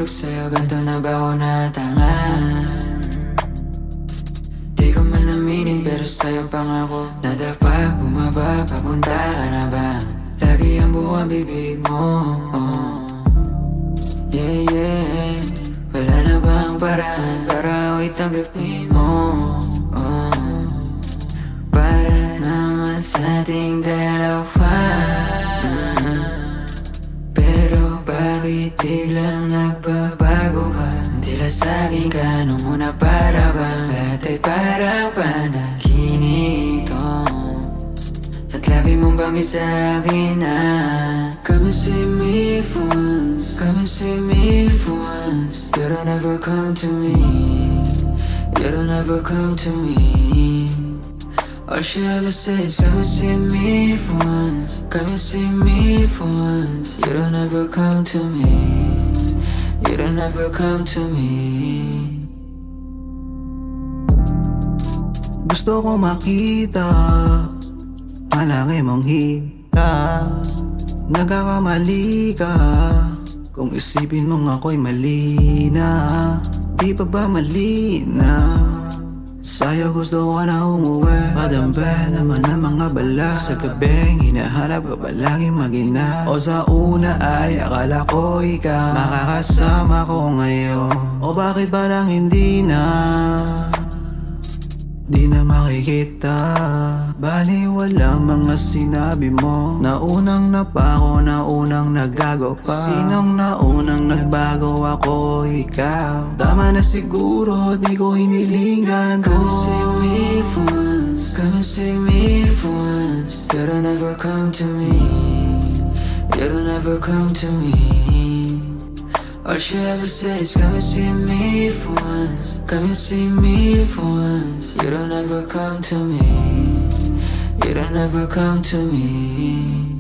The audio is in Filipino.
pag sa'yo, ganito na ba ako natanga? Di ko man aminin pero sa'yo pangako nadapa, bumaba, papunta ka na ba? Lagi ang buong bibig mo, yeah, yeah. Wala na bang paraan para ako'y tanggapin mo, para naman sa ating dalawa. Pero bakit biglang nagbabago ka? Tila sa'kin ka nung una, para bang lahat ay parang panaginip to? At lagi mong banggit sa'kin na come and see me for once, come and see me for once. You don't ever come to me, you don't ever come to me. All she ever says, come and see me for once, come and see me for once. You don't ever come to me, you don't ever come to me. Gusto ko makita malaki mong hita. Nagkakamali ka kung isipin mong ako'y mali na. Di pa ba mali na sa'yo gusto ko na umuwi? Madamba naman ang mga bala sa gabing hinahanap ka ba laging magina? O sa una ay akala ko ikaw makakasama ko ngayon. O bakit ba lang hindi na? Di na makikita, baliwala mga sinabi mo. Naunang napako, naunang nagago pa. Sinong naunang nagbago, ako, ikaw? Tama na siguro, di ko hinilingan ko. Come and see me for once, come and see me for once. You don't ever come to me, you don't ever come to me. All she ever says, come and see me for once, come and see me for once. You don't ever come to me, you don't ever come to me.